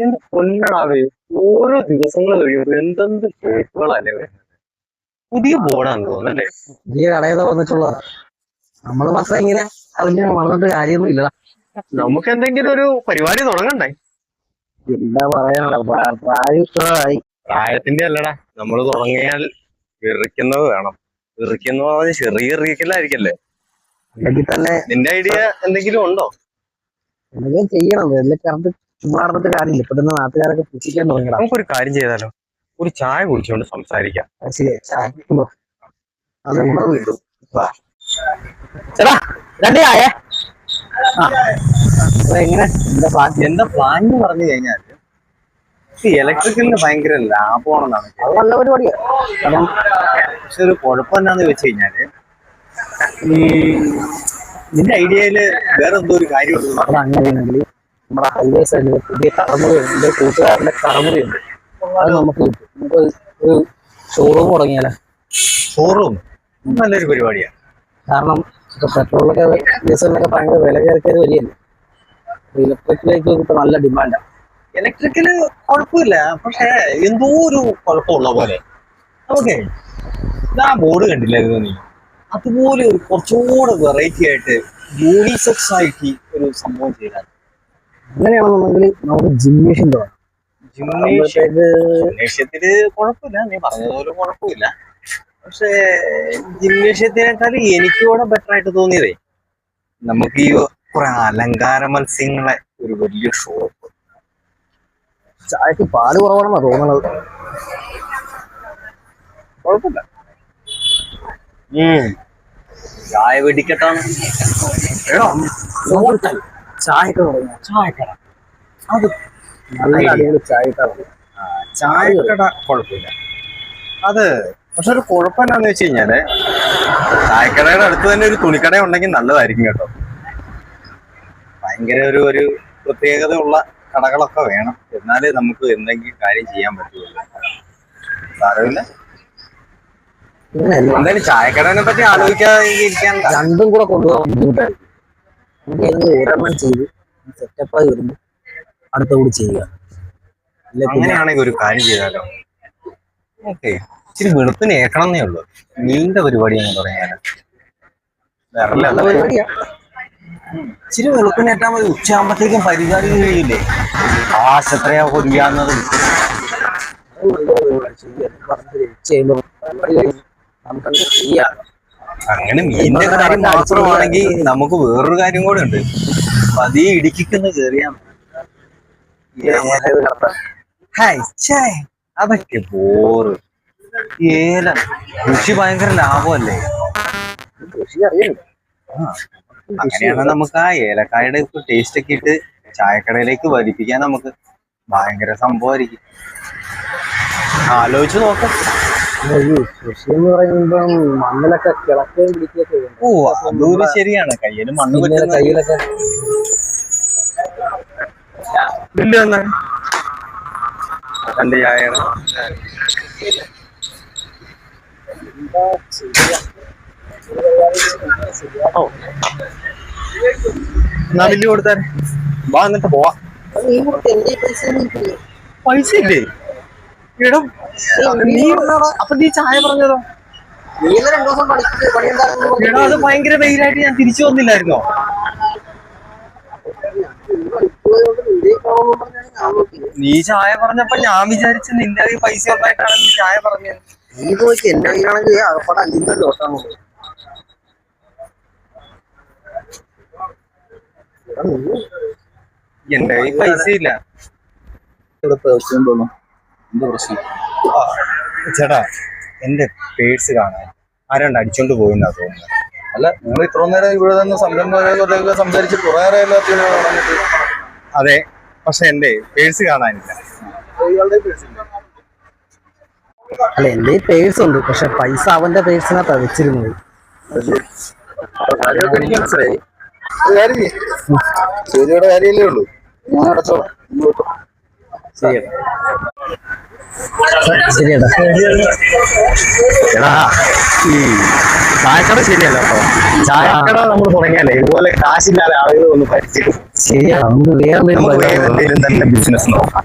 എന്റെ പൊന്നാവേ, ഓരോ ദിവസങ്ങൾ കഴിയുമ്പോൾ എന്തെന്ത് ഷേപ്പുകളല്ലേ വരുന്നത്. പുതിയ ബോർഡാന്ന് തോന്നല്ലേ. പുതിയ കടയിൽ വന്നിട്ടുള്ളതാ. നമ്മള് മാത്രം ഇങ്ങനെ അതിന് വളർന്നിട്ട് കാര്യമൊന്നും ഇല്ലടാ. നമുക്ക് എന്തെങ്കിലും ഒരു പരിപാടി തുടങ്ങണ്ടേ? എന്താ പറയാനുള്ള പ്രായമായി. പ്രായത്തിന്റെ അല്ലടാ, നമ്മൾ തുടങ്ങിയാൽ വിറിക്കുന്നത് വേണം. വിറിക്കുന്ന പറഞ്ഞാൽ ചെറിയ ഇറിയിക്കലായിരിക്കല്ലേ. അല്ലെങ്കിൽ തന്നെ നിന്റെ ഐഡിയ എന്തെങ്കിലും ഉണ്ടോ? എന്തെങ്കിലും ചെയ്യണം. വെള്ളക്കാർക്ക് ചുമ്മാ നടന്നിട്ട് കാര്യമില്ല. ഇപ്പൊ തന്നെ നാട്ടുകാരൊക്കെ പുഷിക്കാൻ തുടങ്ങണം. നമുക്കൊരു കാര്യം ചെയ്താലോ, ഒരു ചായ കുടിച്ചുകൊണ്ട് സംസാരിക്കാം. ശരി, ചായ അത് നമ്മുടെ വീടും ചേട്ടാ 2 ചായ. എങ്ങനെ എന്താ പ്ലാൻ എന്ന് പറഞ്ഞു കഴിഞ്ഞാൽ ഇലക്ട്രിക്കലിന് ഭയങ്കര ലാഭമാണെന്നാണ്. അത് നല്ല പരിപാടിയാണ്. കാരണം പക്ഷെ ഒരു കുഴപ്പം എന്താന്ന് വെച്ച് കഴിഞ്ഞാല് നിന്റെ ഐഡിയയില് വേറെ എന്തോ ഒരു കാര്യമുണ്ട്. അവിടെ അങ്ങനെയാണെങ്കിൽ നമ്മുടെ ഹൈവേസ് പുതിയ തലമുറയുണ്ട്, കൂട്ടുകാരുടെ തലമുറയുണ്ട്. അത് നമുക്ക് കിട്ടും. നമുക്ക് ഒരു ഷോറൂം തുടങ്ങിയാലോ? ഷോറൂം നല്ലൊരു പരിപാടിയാണ്. കാരണം ഇപ്പൊ പെട്രോളൊക്കെ ഡീസലിനൊക്കെ ഭയങ്കര വില കയറിയത് വരികയല്ലേ. ഇലക്ട്രിക്കിലേക്ക് ഇപ്പൊ നല്ല ഡിമാൻഡാണ്. ഇലക്ട്രിക്കല് കുഴപ്പമില്ല, പക്ഷെ എന്തോ ഒരു കുഴപ്പമുള്ള പോലെ. ഓക്കെ, ആ ബോർഡ് കണ്ടില്ലായിരുന്നു നീ? അതുപോലെ ഒരു കുറച്ചുകൂടെ വെറൈറ്റി ആയിട്ട് യൂണിസെക്സ് ആയിട്ട് ഒരു സംഭവം ചെയ്താൽ. അങ്ങനെയാണെന്നുണ്ടെങ്കിൽ നമുക്ക് ജിംനേഷ്യം തുടങ്ങാം. ജിംനേഷ്യത്തില് കുഴപ്പമില്ല, നീ പറഞ്ഞതുപോലെ കുഴപ്പമില്ല. പക്ഷെ ജിംനേഷ്യത്തിനേക്കാൾ എനിക്കൂടെ ബെറ്റർ ആയിട്ട് തോന്നിയതേ, നമുക്ക് ഈ കുറെ അലങ്കാര മത്സ്യങ്ങളെ ഒരു വലിയ ഷോപ്പ്. ചായക്ക് പാല് കുറവാണെന്നാ തോന്നുന്നത്. കുഴപ്പമില്ല, ചായ വെടിക്കെട്ടാണ്. ചായക്ക് തുടങ്ങാം. ചായക്കട, അത് നല്ല അടിപൊളി ചായക്കട. ചായക്കട കുഴപ്പമില്ല അത്. പക്ഷെ ഒരു കുഴപ്പം എന്താന്ന് വെച്ച് കഴിഞ്ഞാല് ചായക്കടയുടെ അടുത്ത് തന്നെ ഒരു തുണിക്കട ഉണ്ടെങ്കിൽ നല്ലതായിരിക്കും കേട്ടോ. ഭയങ്കര ഒരു പ്രത്യേകതയുള്ള കടകളൊക്കെ വേണം, എന്നാലേ നമുക്ക് എന്തെങ്കിലും കാര്യം ചെയ്യാൻ പറ്റുള്ളൂ. സാരമില്ല, എന്തായാലും ചായക്കടനെ പറ്റി ആലോചിക്കാതെ ഇരിക്കാൻ. രണ്ടും കൂടെ കൊണ്ടുപോകാൻ ബുദ്ധിമുട്ടായിരിക്കും. ഒരെണ്ണം ചെയ്ത് സെറ്റപ്പായി വരുമ്പോൾ അടുത്ത കൂടി ചെയ്യുക. അങ്ങനെയാണെങ്കിൽ ഒരു കാര്യം ചെയ്താലോ? ഓക്കെ, ഇച്ചിരി വെളുപ്പിന് ഏക്കണമെന്നേ ഉള്ളൂ. നീണ്ട പരിപാടി എന്ന് പറയാനോ പരിപാടിയാ. ഇച്ചിരി വെളുപ്പിനേറ്റാൽ മതി. ഉച്ചയാകുമ്പോഴത്തേക്കും പരിപാടി കഴിയില്ലേ? കാശ് എത്രയാ കൊതിയാന്നത്. അങ്ങനെ മീനിന്റെ കാര്യം മാത്രമാണെങ്കിൽ നമുക്ക് വേറൊരു കാര്യം കൂടെ ഉണ്ട്. പതിയെ ഇടുക്കിക്കുന്ന കയറിയാ അതൊക്കെ ബോറ്. ഏലം കൃഷി ഭയങ്കര ലാഭമല്ലേ? കൃഷി അറിയാം. അങ്ങനെയാണെങ്കിൽ നമുക്ക് ആ ഏലക്കായുടെ ടേസ്റ്റ് ഒക്കെ ഇട്ട് ചായക്കടയിലേക്ക് വലിപ്പിക്കാൻ നമുക്ക് ഭയങ്കര സംഭവമായിരിക്കും. ആലോചിച്ച് നോക്കാം. കൃഷി എന്ന് പറയുമ്പം മണ്ണിലൊക്കെ കിളക്കുകയും പിടിക്കുകയൊക്കെ വേണം. ഓ, അതൊരു ശരിയാണ്. കയ്യില് മണ്ണ് പറ്റുന്ന കയ്യിലൊക്കെ തന്റെ ചായ എന്നാ ബില്ല് കൊടുത്താൽ വാ, എന്നിട്ട് പോവാ. പൈസ ഇല്ലേ? എടാ അപ്പൊ നീ ചായ പറഞ്ഞതോ? എടാ അത് ഭയങ്കര വെയിലായിട്ട് ഞാൻ തിരിച്ചു വന്നില്ലായിരുന്നോ? നീ ചായ പറഞ്ഞപ്പോ ഞാൻ വിചാരിച്ചു നിന്റെ കയ്യിൽ പൈസ ഉണ്ടായിട്ടാണ് നീ ചായ പറഞ്ഞത്. നീ പോയിട്ട് എന്റെ കയ്യിലാണെങ്കിൽ അകപ്പാടെ 5 ദിവസം എന്റെ കയ്യിൽ പൈസ ഇല്ല. ചേട്ടാ, എന്റെ പേഴ്സ് കാണാൻ ആരാണ്ട് അടിച്ചോണ്ട് പോയിന്നാ തോന്നുന്നത്. അല്ല, നിങ്ങൾ ഇത്ര നേരം ഇവിടെ തന്നെ സംരംഭക സംസാരിച്ച് കുറെ നേരം. അതെ, പക്ഷെ എന്റെ പേഴ്സ് കാണാനില്ല. അല്ല, എന്റെ പേഴ്സ് ഉണ്ട്, പക്ഷെ പൈസ അവന്റെ പേഴ്സിനകത്താ വെച്ചിരുന്നത്. എനിക്ക് മനസ്സിലായി. ശരിയുടെ കാര്യമല്ലേ ഉള്ളൂ, ഞാൻ അടച്ചോളാം. ശരിയടാ. എടാ, ചായക്കട ശരിയല്ല കേട്ടോ. ചായക്കട നമ്മൾ തുടങ്ങിയാലേ ഇതുപോലെ കാശില്ലാതെ ആളുകൾ ഒന്ന് പരിചയം. ശരിയാണ്, നമുക്ക് വേറെ നമുക്ക് വേറെ എന്തെങ്കിലും തന്നെ ബിസിനസ് നോക്കാം.